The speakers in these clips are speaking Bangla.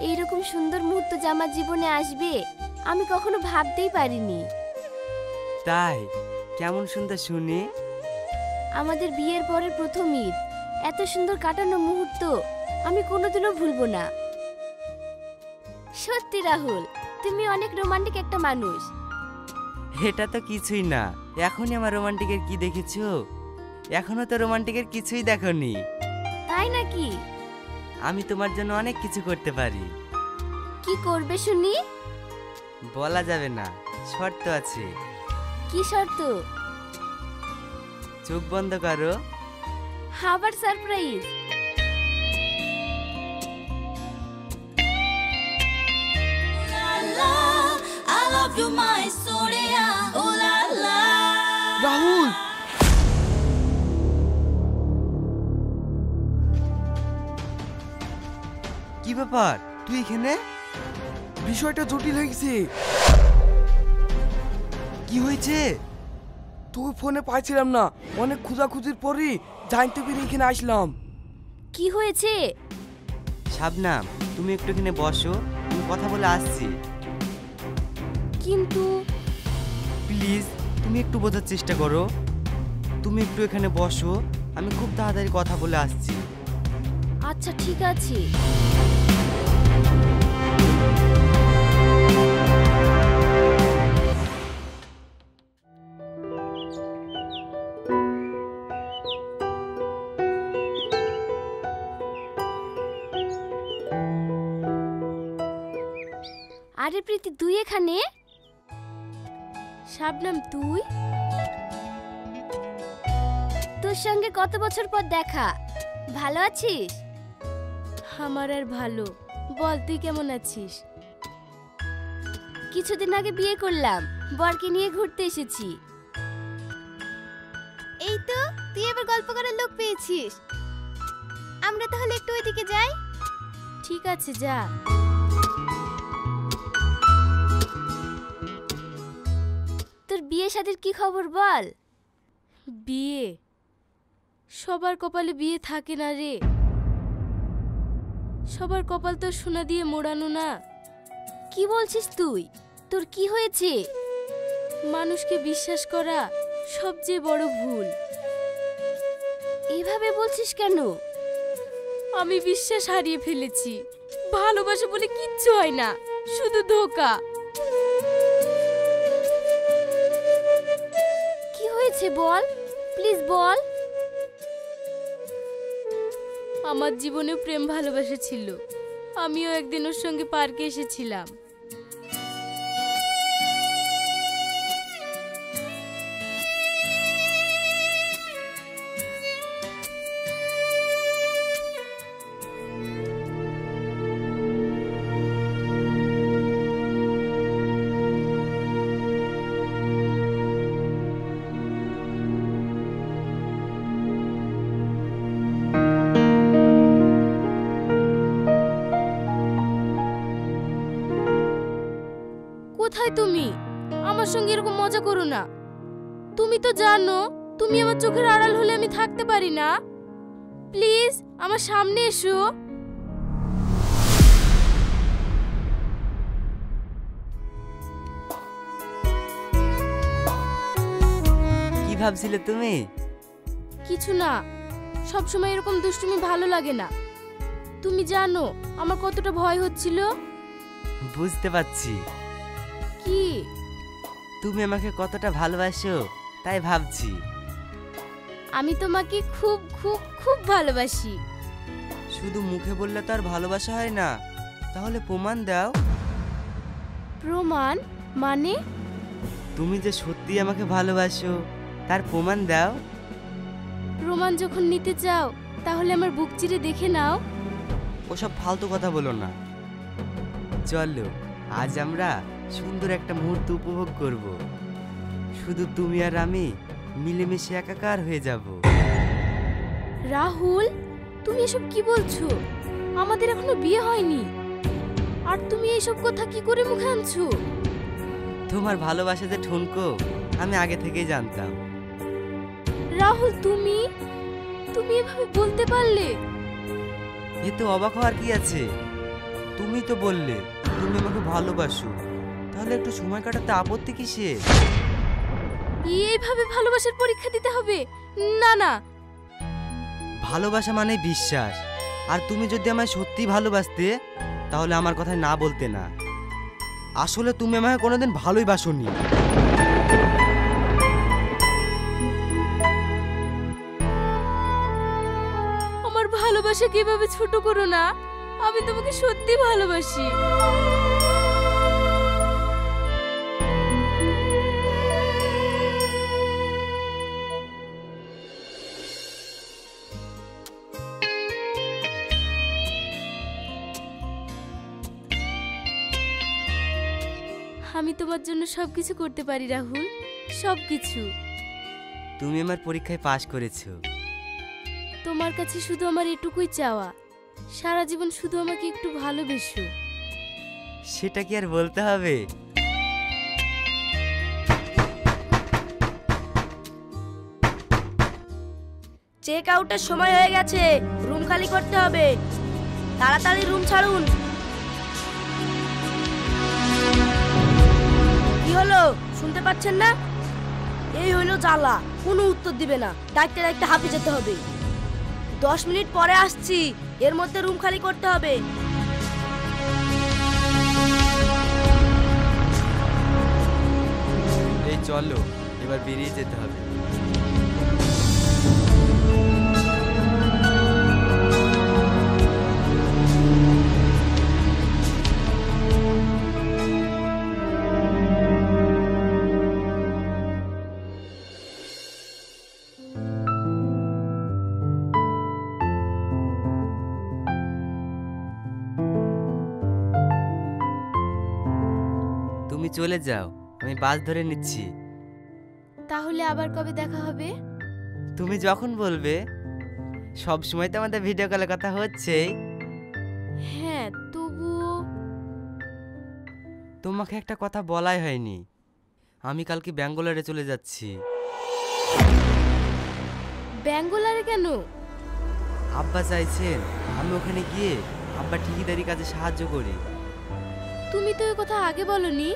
এইরকম সুন্দর মুহূর্ত যে আমার জীবনে আসবে আমি কখনো ভাবতেই পারিনি। তাই কেমন সুন্দর শুনি। আমাদের বিয়ের পরের প্রথম ঈদ, এত সুন্দর কাটানো মুহূর্ত আমি কোনোদিনও ভুলবো না। সত্যি রাহুল, তুমি অনেক রোমান্টিক একটা মানুষ। এটা তো কিছুই না, এখনই আমার রোমান্টিকের কি দেখেছো? এখনো তো রোমান্টিকের কিছুই দেখোনি। তাই নাকি? আমি তোমার জন্য অনেক কিছু করতে পারি। কি করবে শুনি? বলা যাবে না, শর্ত আছে। কি শর্ত? চোখ বন্ধ করো। আবার সারপ্রাইজ? রাহুল, কি ব্যাপার তুই এখানে? বিষয়টা জটিল হয়েছে। কি হয়েছে? তোকে ফোনে পাইছিলাম না, অনেক খোঁজাখুঁজির পরই জানতে পেরে এখানে আসলাম। কি হয়েছে? শাবনাম, তুমি একটু এখানে বসো, আমি কথা বলে আসছি। কিন্তু প্লিজ তুমি একটু বোঝার চেষ্টা করো। তুমি একটু এখানে বসো, আমি খুব তাড়াতাড়ি কথা বলে আসছি। আচ্ছা ঠিক আছে। আরে প্রীতি, তুই এখানে? শাবনাম, তুই? তোর সঙ্গে কত বছর পর দেখা, ভালো আছিস? আমার আর ভালো, বল তুই কেমন আছিস? কিছুদিন আগে বিয়ে করলাম, বরকে নিয়ে ঘুরতে এসেছি। এই তো তুই এবার গল্প করার লোক পেয়েছিস। আমরা তাহলে একটু ওইদিকে যাই? ঠিক আছে, যা। তোর বিয়ে শাদীর কি খবর বল? বিয়ে? সবার কপালে বিয়ে থাকে না রে। সবার কপাল তো সোনা দিয়ে মোড়ানো না। কি বলছিস তুই? তোর কি হয়েছে? মানুষকে বিশ্বাস করা সবচেয়ে বড় ভুল। এভাবে বলছিস কেন? আমি বিশ্বাস হারিয়ে ফেলেছি। ভালোবাসা বলে কিচ্ছু হয় না, শুধু ধোঁকা। কি হয়েছে বল, প্লিজ বল। আমার জীবনে প্রেম ভালোবাসা ছিল, আমিও একদিন ওর সঙ্গে পার্কে এসেছিলাম। কোথায় তুমি? আমার সঙ্গে এরকম মজা করো না। তুমি তো জানো তুমি আমার চোখের আড়াল হলে আমি থাকতে পারি না। প্লিজ আমার সামনে এসো। কি ভাবছিলে তুমি? কিছু না, সব সময় এরকম দুষ্টুমি ভালো লাগে না। তুমি জানো আমার কতটা ভয় হচ্ছিল। বুঝতে পারছি। কি? তুমি আমাকে কতটা ভালোবাসো তাই ভাবছি। আমি তোমাকে খুব খুব খুব ভালোবাসি। শুধু মুখে বললে তো আর ভালোবাসা হয় না, তাহলে প্রমাণ দাও। প্রমাণ মানে? তুমি যে সত্যি আমাকে ভালোবাসো তার প্রমাণ দাও। প্রমাণ যখন নিতে চাও তাহলে আমার বুক চিরে দেখে নাও। ওসব ফালতু কথা বলো না। চলো আজ আমরা সুন্দর একটা মুহূর্ত উপভোগ করব। শুধু তুমি আর আমি মিলেমিশে একাকার হয়ে যাব। রাহুল, তুমি এসব কি বলছো? আমাদের এখনো বিয়ে হয়নি, আর তুমি এইসব কথা কি করে মুখে আনছো? তোমার ভালোবাসা যে ঠুনকো আমি আগে থেকেই জানতাম। রাহুল, তুমি এভাবে বলতে পারলে? এ তো অবাক হওয়ার কি আছে? তুমি তো বললে তুমি আমাকে ভালোবাসো, তাহলে একটু সময় কাটাতে আপত্তি কিসের? এইভাবে ভালোবাসার পরীক্ষা দিতে হবে? না না। ভালোবাসা মানে বিশ্বাস, আর তুমি যদি আমায় সত্যি ভালোবাসতে তাহলে আমার কথায় না বলতে না। আসলে তুমি আমায় কোনোদিন ভালোই বাসোনি। আমার ভালোবাসা কিভাবে ছোট করো না, আমি তোমাকে সত্যি ভালোবাসি। আমি তোমার জন্য সবকিছু করতে পারি রাহুল, সবকিছু। তুমি আমার পরীক্ষায় পাশ করেছো। তোমার কাছে শুধু আমার এটুকুই চাওয়া, সারা জীবন শুধু আমাকে একটু ভালোবেসো। সেটা কি আর বলতে হবে? চেক আউটের সময় হয়ে গেছে, রুম খালি করতে হবে। তাড়াতাড়ি রুম ছাড়ুন। কি হলো, শুনতে পাচ্ছেন না? এই হইলো জ্বালা, কোনো উত্তর দিবে না। ডাকতে ডাকতে হাঁপিয়ে যেতে হবে। 10 মিনিট পরে আসছি, এর মধ্যে রুম খালি করতে হবে। এই চলো, এবার বেরিয়ে যেতে হবে। তুমি চলে যাও, আমি বাস ধরে নিচ্ছি। তাহলে আবার কবে দেখা হবে? তুমি যখন বলবে। সব সময় তো আমাদের ভিডিও কলে কথা হচ্ছে। হ্যাঁ, তবুও। তোমাকে একটা কথা বলাই হয়নি, আমি কালকে ব্যাঙ্গালোরে চলে যাচ্ছি। ব্যাঙ্গালোরে কেন? আব্বা চাইছেন আমি ওখানে গিয়ে আব্বা ঠিকাদারি কাজে সাহায্য করি। তুমি তো এই কথা আগে বলনি।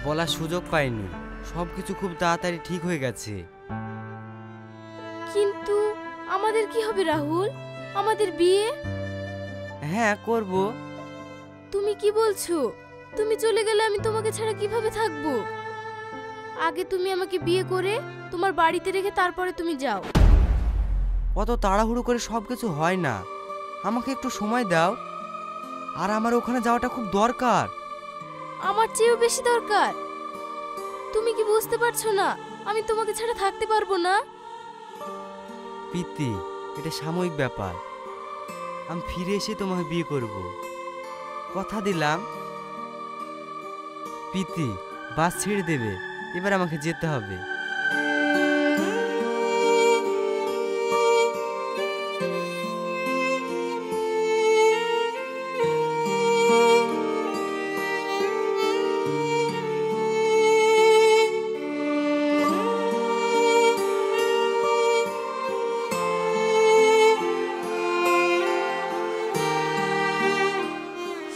বলার সুযোগ পাইনি, সবকিছু খুব তাড়াতাড়ি ঠিক হয়ে গেছে। কিন্তু আমাদের কি হবে রাহুল? আমাদের বিয়ে? হ্যাঁ, করব। তুমি কি বলছো? তুমি চলে গেলে আমি তোমাকে ছাড়া কিভাবে থাকবো? আগে তুমি আমাকে বিয়ে করে তোমার বাড়িতে রেখে তারপরে তুমি যাও। অত তাড়াহুড়ো করে সবকিছু হয় না, আমাকে একটু সময় দাও। আর আমার ওখানে যাওয়াটা খুব দরকার। আমার চেয়েও বেশি দরকার। তুমি কি বুঝতে পারছো না আমি তোমাকে ছাড়া থাকতে পারবো না? প্রীতি, এটা সাময়িক ব্যাপার। আমি ফিরে এসে তোমাকে বিয়ে করব, কথা দিলাম। প্রীতি, বাস ছেড়ে দেবে, এবার আমাকে যেতে হবে।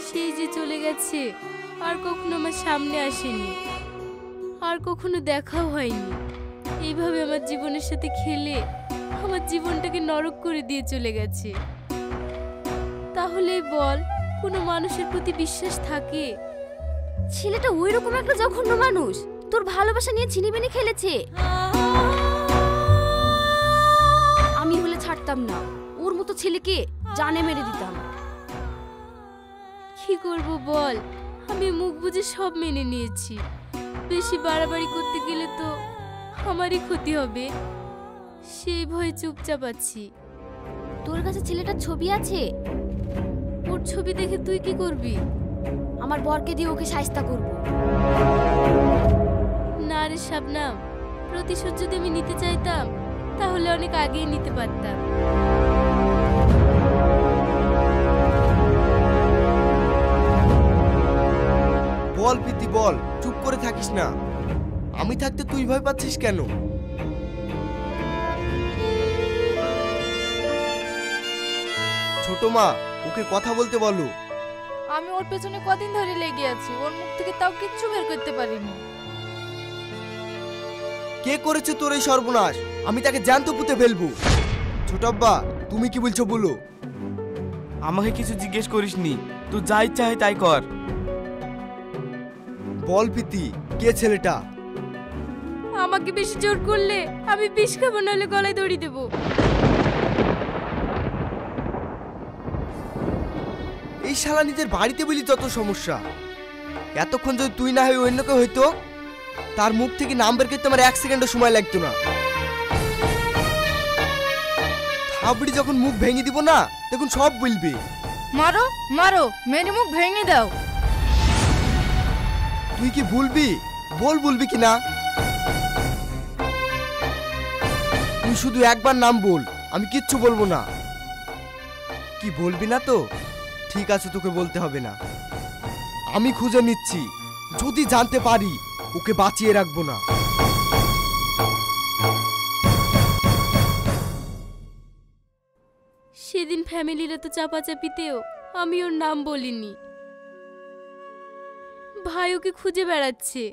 সেই যে চলে গেছে, আর কখনো আমার সামনে আসেনি, আর কখনো দেখাও হয়নি। এইভাবে আমার জীবনের সাথে খেলে আমার জীবনটাকে নরক করে দিয়ে চলে গেছে। তাহলেই বল, কোনো মানুষের প্রতি বিশ্বাস থাকে? ছেলেটা ওই রকম একটা জঘন্য মানুষ, তোর ভালোবাসা নিয়ে ছিনিমিনি খেলেছে। আমি হলে ছাড়তাম না, ওর মতো ছেলেকে জানে মেরে দিতাম। কি করব বল, আমি মুখ বুজে সব মেনে নিয়েছি। বেশি বাড়াবাড়ি করতে গেলে তো আমারই ক্ষতি হবে, সেই ভয়ে চুপচাপ আছি। তোর কাছে ছেলেটার ছবি আছে? ওর ছবি দেখে তুই কি করবি? আমার বরকে দিয়ে ওকে শায়েস্তা করব। না রে শাবনাম, প্রতিশোধ যদি আমি নিতে চাইতাম তাহলে অনেক আগেই নিতে পারতাম। বল প্রীতি বল, চুপ করে থাকিস না। আমি থাকতে তুই ভয় পাচ্ছিস কেন? ছোট মা, ওকে কথা বলতে বলো। আমি ওর পেছনে কদিন ধরে লেগে আছি, ওর মুখ থেকে তাও কিচ্ছু বের করতে পারিনি। কে করেছে তোর এই সর্বনাশ? আমি তাকে জ্যান্ত পুঁতে ফেলবো। ছোটাব্বা, তুমি কি বলছো বলো? আমাকে কিছু জিজ্ঞেস করিসনি, তুই যা ইচ্ছা হয় তাই কর। বল প্রীতি, কে ছেলেটা? আমাকে বেশি জোর করলে আমি বিষ খাবো, নাহলে গলায় দড়ি দেবো। এই শালা নিজের বাড়িতে বলি যত সমস্যা। এতক্ষণ যদি তুই না হয়ে অন্য কেউ হইতো, তার মুখ থেকে নাম বের করতে আমার 1 সেকেন্ডও সময় লাগতো না। থাবড়ি যখন মুখ ভেঙে দিব না, তখন সব বলবে। মারো মারো, মেরে মুখ ভেঙে দাও। তুই কি বলবি? বলবি কি না? তুই শুধু একবার নাম বল, আমি কিচ্ছু বলবো না। কি বলবি না তো? ঠিক আছে, তোকে বলতে হবে না। আমি খুঁজে নিচ্ছি, যদি জানতে পারি ওকে বাঁচিয়ে রাখবো না। সেদিন ফ্যামিলির তো চাপাচাপিতেও আমি ওর নাম বলিনি। ভাই ওকে খুঁজে বেড়াচ্ছে।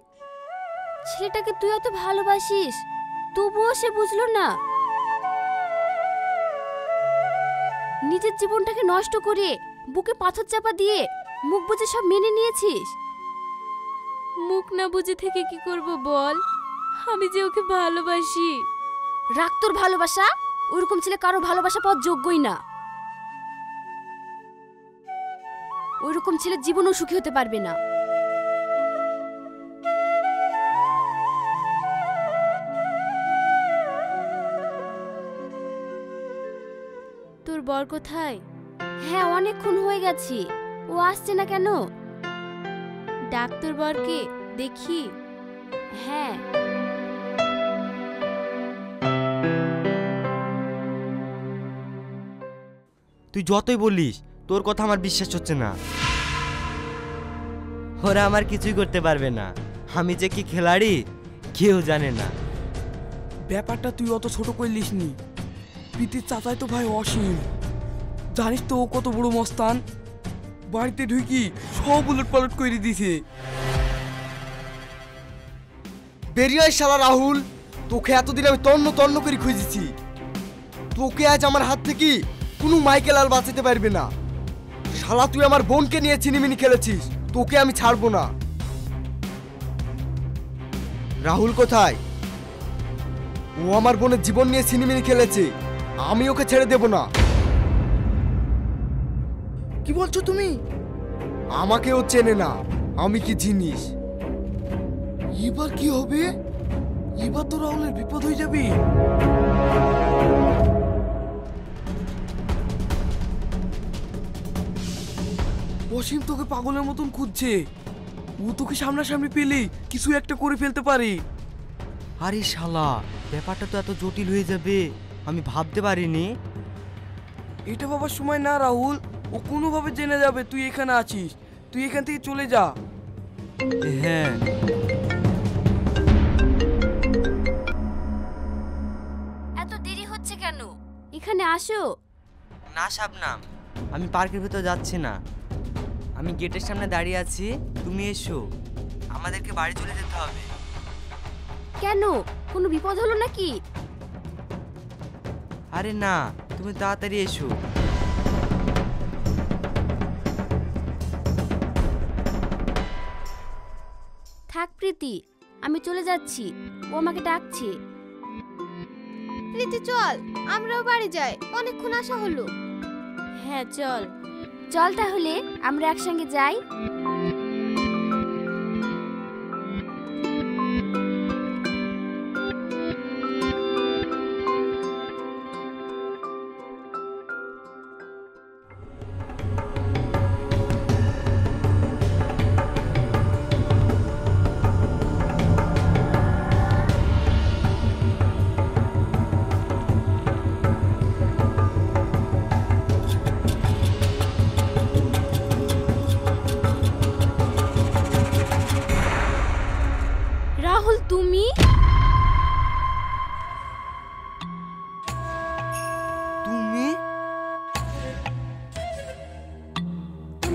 ছেলেটাকে তুই অত ভালোবাসিস, তবুও সে বুঝলো না। নিজের জীবনটাকে নষ্ট করে বুকে পাথর চাপা দিয়ে মুখ বুজে সব মেনে নিয়েছিস। মুখ না বুঝে থেকে কি করব বল? আমি যে ওকে ভালোবাসি। রাখ তোর ভালোবাসা, ওরকম ছেলে কারো ভালোবাসা পাওয়ার যোগ্যই না। ওইরকম ছেলে জীবনও সুখী হতে পারবে না। তোর বর কোথায়? হ্যাঁ, অনেকক্ষণ হয়ে গেছে, ও আসছে না কেন? ডাক্তার বরকে দেখি। হ্যাঁ। তুই যতই বলিস, তোর কথা আমার বিশ্বাস হচ্ছে না। ওরা আমার কিছুই করতে পারবে না। আমি যে কি খেলাড়ি কেউ জানে না। ব্যাপারটা তুই অত ছোট করলিস নি। প্রীতির চাচাই তো ভাই অসীম, জানিস তো ও কত বড় মস্তান। বাড়িতে ঢুকি সব উলট পালট করে দিছে। বেরিয়ে আয় শালা রাহুল, তোকে এতদিন আমি তন্ন তন্ন করে খুঁজেছি। তোকে আজ আমার হাত থেকে কোনো মাইকেল আর বাঁচাতে পারবে না। শালা তুই আমার বোনকে নিয়ে চিনিমিনি খেলেছিস, তোকে আমি ছাড়বো না। রাহুল কোথায়? ও আমার বোনের জীবন নিয়ে চিনিমিনি খেলেছে, আমি ওকে ছেড়ে দেব না। কি বলছো তুমি? আমাকে ও চেনে না, আমি কি জিনিস। এবার কি হবে? এবার তো রাহুলের বিপদ হয়ে যাবে। অসীম তোকে পাগলের মতন খুঁজছে। ও তোকে সামনাসামনি পেলে কিছু একটা করে ফেলতে পারে। আরে শালা, ব্যাপারটা তো এত জটিল হয়ে যাবে আমি ভাবতে পারিনি। এটা ভাবার সময় না রাহুল, ও কোনোভাবে জেনে যাবে তুই এখানে আছিস। তুই এখান থেকে চলে যা। হ্যাঁ, এত দেরি হচ্ছে কেন? এখানে আসো। না শাবনাম, আমি পার্কের ভেতর যাচ্ছি না। আমি গেটের সামনে দাঁড়িয়ে আছি, তুমি এসো। আমাদেরকে বাড়ি চলে যেতে হবে। কেন, কোনো বিপদ হলো নাকি? আরে না, তুমি তাড়াতাড়ি এসো। থাক প্রীতি, আমি চলে যাচ্ছি, ও আমাকে ডাকছে। প্রীতি চল, আমরাও বাড়ি যাই, অনেকক্ষণ আসা হলো। হ্যাঁ চল। চল তাহলে আমরা একসঙ্গে যাই।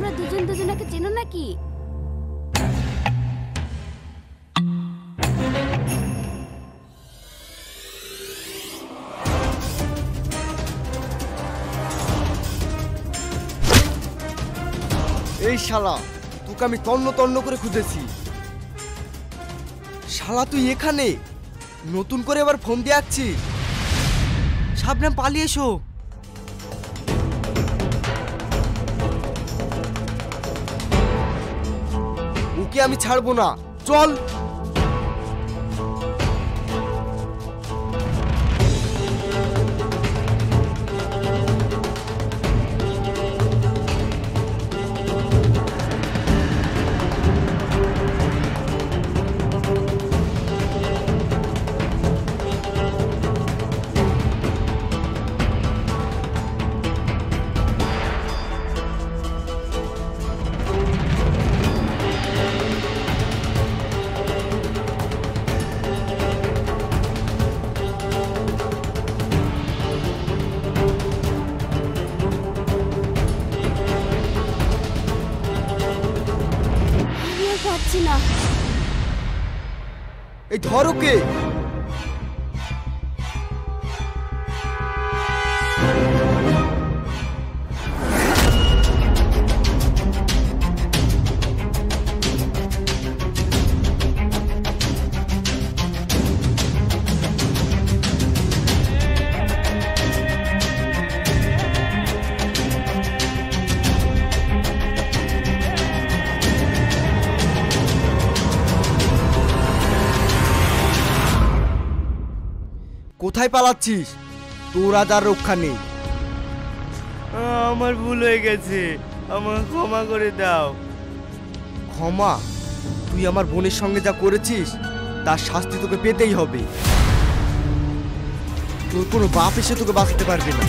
তোমরা দুজন দুজনকে চেনো নাকি? এই শালা, তোকে আমি তন্ন তন্ন করে খুঁজেছি। শালা তুই এখানে নতুন করে এবার ফোন দিয়ে আসছিস? শাবনাম পালিয়ে এসো। ওকে আমি ছাড়বো না, চল। পাচ্ছি না। এই ধরো কে? কোথায় পালাচ্ছিস? তোর আজ আর রক্ষা নেই। আমার ভুল হয়ে গেছে, আমাকে ক্ষমা করে দাও। ক্ষমা? তুই আমার বোনের সঙ্গে যা করেছিস তার শাস্তি তোকে পেতেই হবে। তোর কোনো বাপ এসে তোকে বাঁচাতে পারবে না।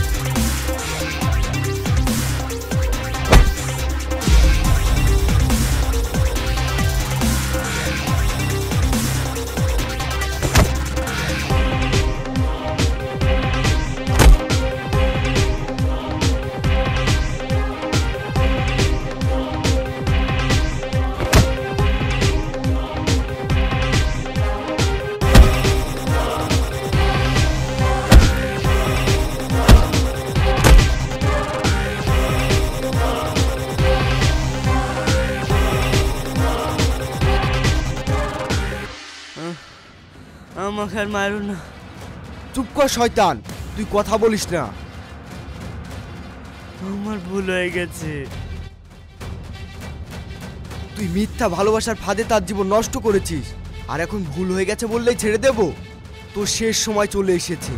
আমাকে আর মারো না। চুপ কর শয়তান, তুই কথা বলিস না। আমার ভুল হয়ে গেছে। তুই মিথ্যা ভালোবাসার ফাঁদে তার জীবন নষ্ট করেছিস, আর এখন ভুল হয়ে গেছে বললেই ছেড়ে দেব? তোর শেষ সময় চলে এসেছে।